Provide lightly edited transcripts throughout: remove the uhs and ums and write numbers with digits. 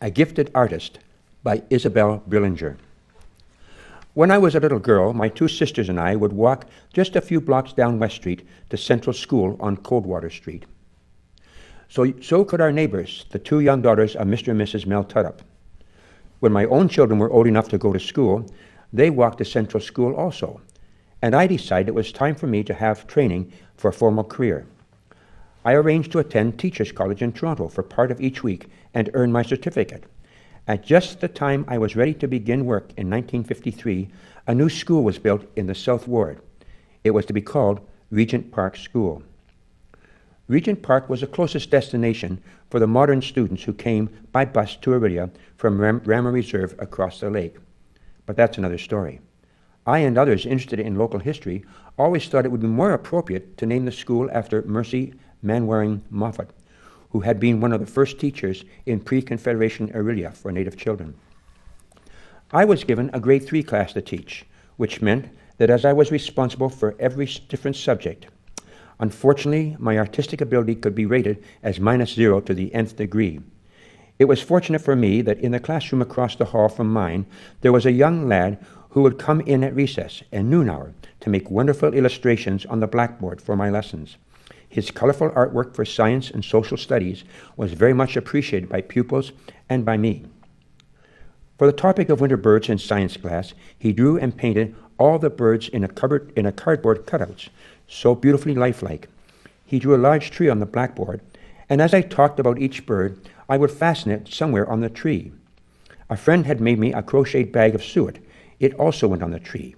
A Gifted Artist by Isabel Brillinger. When I was a little girl, my two sisters and I would walk just a few blocks down West Street to Central School on Coldwater Street. So could our neighbors, the two young daughters of Mr. and Mrs. Mel Tuddup. When my own children were old enough to go to school, they walked to Central School also, and I decided it was time for me to have training for a formal career. I arranged to attend Teachers College in Toronto for part of each week and earn my certificate. At just the time I was ready to begin work in 1953, a new school was built in the South Ward. It was to be called Regent Park School. Regent Park was the closest destination for the modern students who came by bus to Orillia from Rama Reserve across the lake. But that's another story. I and others interested in local history always thought it would be more appropriate to name the school after Mercy Manwaring Moffat, who had been one of the first teachers in pre-Confederation Orillia for Native children. I was given a grade 3 class to teach, which meant that as I was responsible for every different subject. Unfortunately, my artistic ability could be rated as -0 to the nth degree. It was fortunate for me that in the classroom across the hall from mine, there was a young lad who would come in at recess and noon hour to make wonderful illustrations on the blackboard for my lessons. His colorful artwork for science and social studies was very much appreciated by pupils and by me. For the topic of winter birds in science class, he drew and painted all the birds in a cardboard cutouts, so beautifully lifelike. He drew a large tree on the blackboard, and as I talked about each bird, I would fasten it somewhere on the tree. A friend had made me a crocheted bag of suet. It also went on the tree.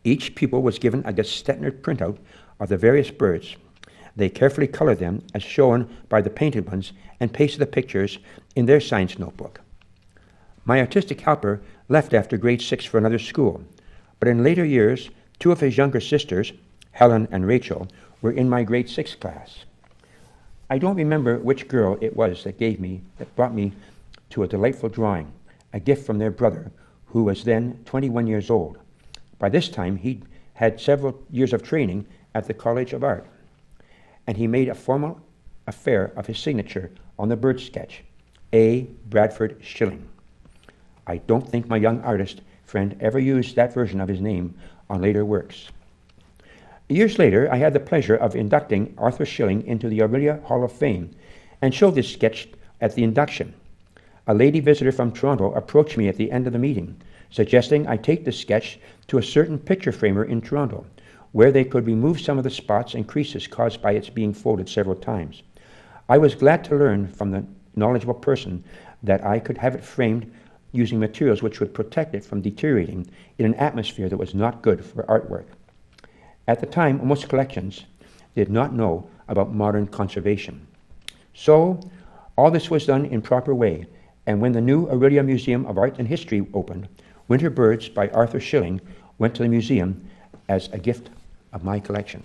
Each pupil was given a Gestetner printout of the various birds. They carefully colored them as shown by the painted ones and pasted the pictures in their science notebook. My artistic helper left after grade 6 for another school, but in later years, two of his younger sisters, Helen and Rachel, were in my grade 6 class. I don't remember which girl it was that brought me to a delightful drawing, a gift from their brother, who was then 21 years old. By this time, he'd had several years of training at the College of Art, and he made a formal affair of his signature on the bird sketch, A. Bradford Schilling. I don't think my young artist friend ever used that version of his name on later works. Years later, I had the pleasure of inducting Arthur Schilling into the Orillia Hall of Fame and showed this sketch at the induction. A lady visitor from Toronto approached me at the end of the meeting, suggesting I take the sketch to a certain picture framer in Toronto, where they could remove some of the spots and creases caused by its being folded several times. I was glad to learn from the knowledgeable person that I could have it framed using materials which would protect it from deteriorating in an atmosphere that was not good for artwork. At the time, most collections did not know about modern conservation. So, all this was done in proper way, and when the new Orillia Museum of Art and History opened, Winter Birds by Arthur Schilling went to the museum as a gift of my collection.